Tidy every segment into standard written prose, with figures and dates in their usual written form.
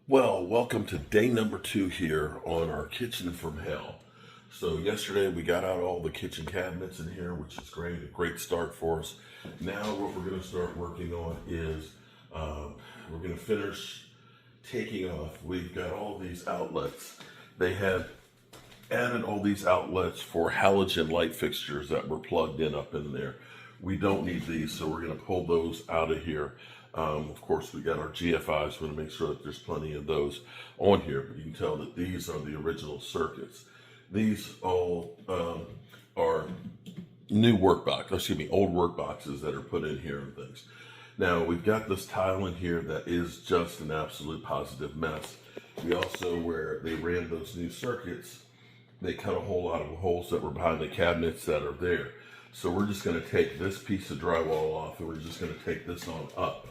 Well, welcome to day number 2 here on our kitchen from hell. So yesterday we got out all the kitchen cabinets in here, which is great, a great start for us. Now what we're going to start working on is we're going to finish taking off. We've got all these outlets. They had added all these outlets for halogen light fixtures that were plugged in up in there. We don't need these, so we're going to pull those out of here. Of course, we got our GFIs. We want to make sure that there's plenty of those on here. But you can tell that these are the original circuits. These all are new old work boxes that are put in here and things. Now we've got this tile in here that is just an absolute positive mess. We also, where they ran those new circuits, they cut a whole lot of holes that were behind the cabinets that are there. So we're just going to take this piece of drywall off and we're just going to take this on up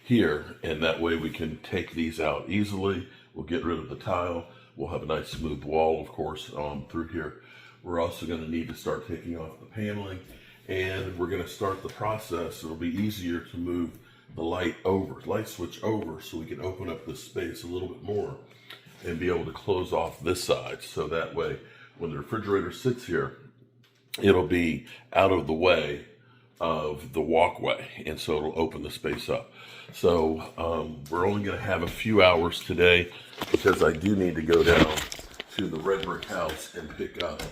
here, and that way we can take these out easily. We'll get rid of the tile. We'll have a nice smooth wall, of course, through here. We're also going to need to start taking off the paneling, and we're going to start the process. It'll be easier to move the light switch over, so we can open up this space a little bit more and be able to close off this side. So that way, when the refrigerator sits here, it'll be out of the way of the walkway, and so it'll open the space up. So we're only going to have a few hours today because I do need to go down to the red brick house and pick up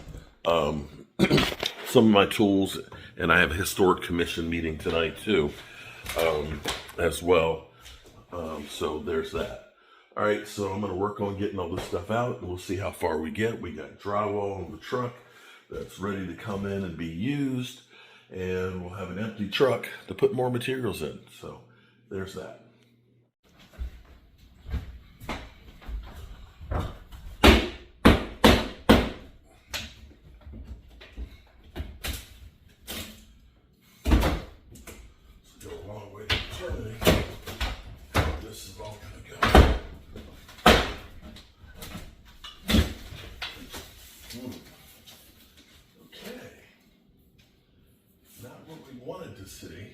some of my tools, and I have a historic commission meeting tonight too, as well. So there's that. All right, so I'm going to work on getting all this stuff out, and we'll see how far we get. We got drywall on the truck that's ready to come in and be used, and we'll have an empty truck to put more materials in. So there's that. Let's go a long way to determining how this is all going to go. Okay. Not what we wanted to see.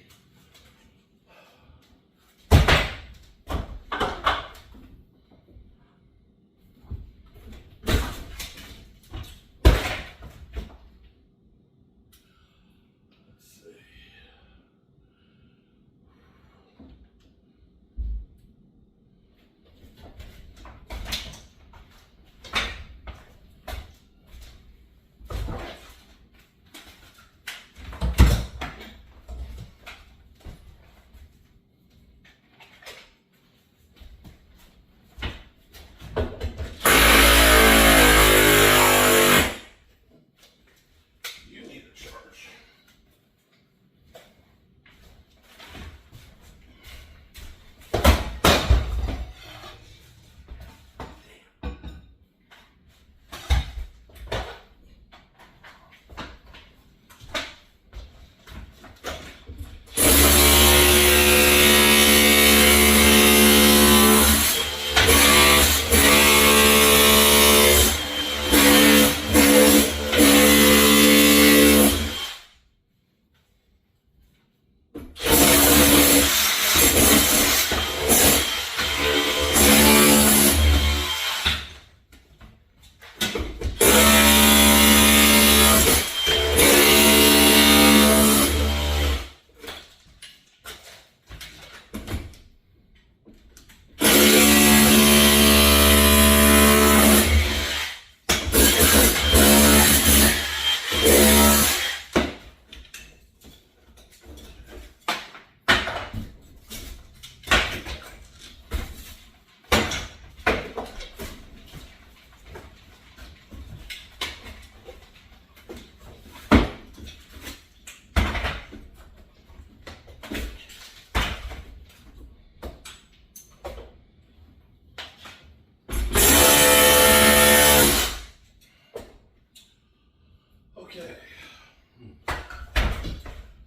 Okay.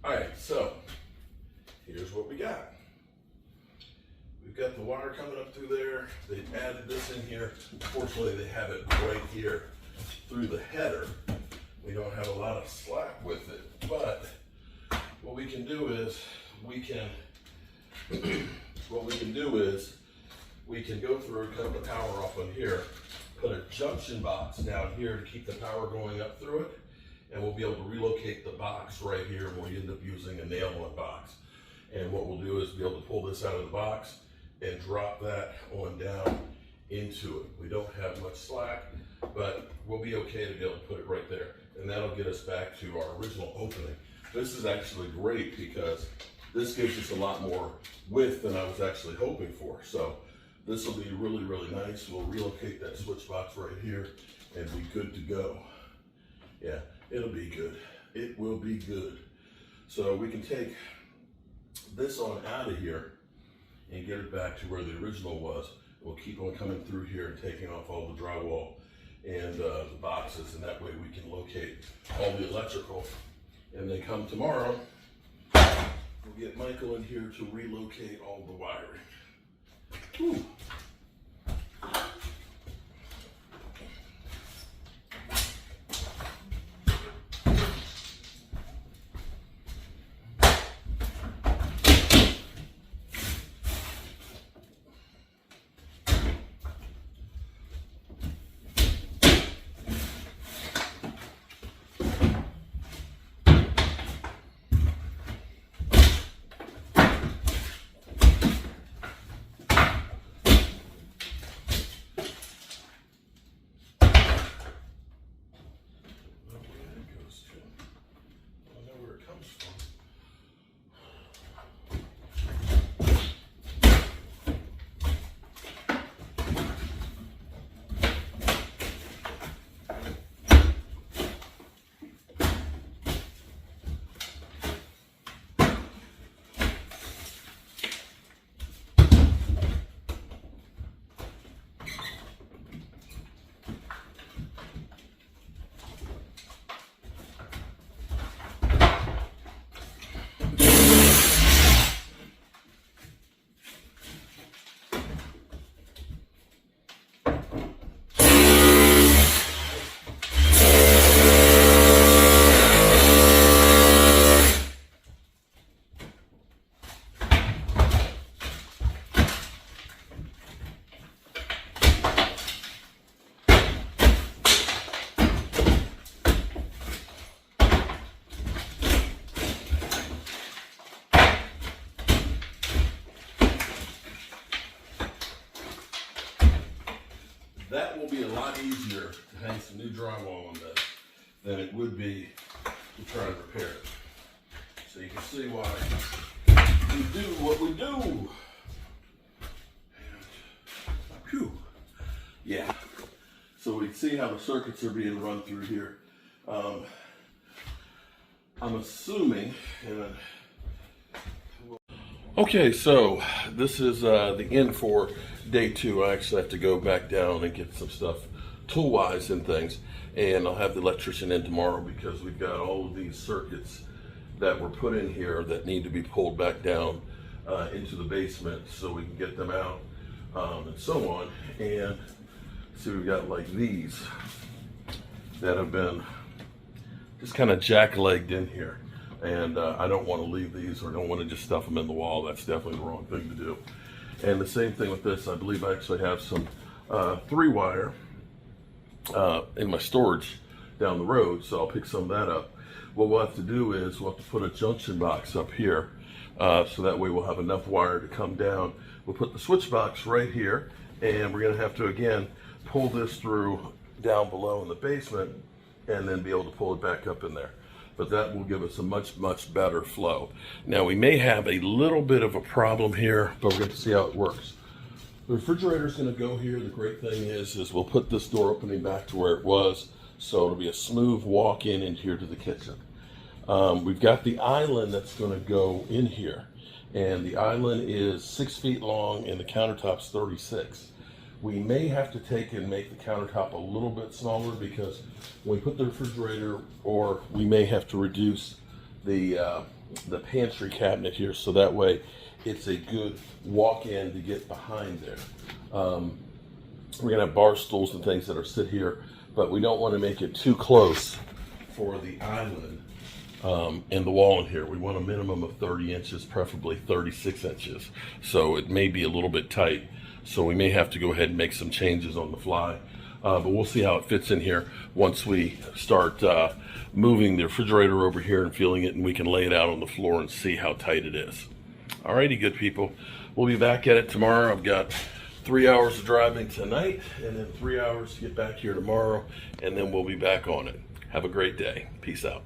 All right, so here's what we got. We've got the wire coming up through there. They've added this in here. Unfortunately, they have it right here through the header. We don't have a lot of slack with it, but what we can do is we can go through, cut the power off on here, put a junction box down here to keep the power going up through it, and we'll be able to relocate the box right here, and we'll end up using a nail-on box. And what we'll do is be able to pull this out of the box and drop that on down into it. We don't have much slack, but we'll be okay to be able to put it right there. And that'll get us back to our original opening. This is actually great because this gives us a lot more width than I was actually hoping for. So this will be really, really nice. We'll relocate that switch box right here and be good to go. Yeah, it'll be good. It will be good. So we can take this on out of here and get it back to where the original was. We'll keep on coming through here and taking off all the drywall and the boxes, and that way we can locate all the electrical. And then come tomorrow, we'll get Michael in here to relocate all the wiring. Whew. That will be a lot easier to hang some new drywall on this than it would be to try and repair it. So you can see why we do what we do. And, whew, yeah. So we can see how the circuits are being run through here. I'm assuming, okay, so this is the end for day 2. I actually have to go back down and get some stuff tool-wise and things, and I'll have the electrician in tomorrow because we've got all of these circuits that were put in here that need to be pulled back down into the basement so we can get them out and so on. And so we've got like these that have been just kind of jack-legged in here. And I don't want to leave these, or don't want to just stuff them in the wall. That's definitely the wrong thing to do. And the same thing with this. I believe I actually have some 3-wire in my storage down the road, so I'll pick some of that up. What we'll have to do is we'll have to put a junction box up here, so that way we'll have enough wire to come down. We'll put the switch box right here, and we're going to have to, again, pull this through down below in the basement, and then be able to pull it back up in there. But that will give us a much, much better flow. Now we may have a little bit of a problem here, but we're going to see how it works. The refrigerator is going to go here. The great thing is we'll put this door opening back to where it was, so it'll be a smooth walk in here to the kitchen. We've got the island that's going to go in here, and the island is 6 feet long and the countertop's 36. We may have to take and make the countertop a little bit smaller because when we put the refrigerator, or we may have to reduce the pantry cabinet here, so that way it's a good walk-in to get behind there. We're gonna have bar stools and things that'll sit here, but we don't want to make it too close for the island and the wall in here. We want a minimum of 30 inches, preferably 36 inches. So it may be a little bit tight. So we may have to go ahead and make some changes on the fly. But we'll see how it fits in here once we start moving the refrigerator over here and feeling it, and we can lay it out on the floor and see how tight it is. Alrighty, good people. We'll be back at it tomorrow. I've got 3 hours of driving tonight and then 3 hours to get back here tomorrow, and then we'll be back on it. Have a great day. Peace out.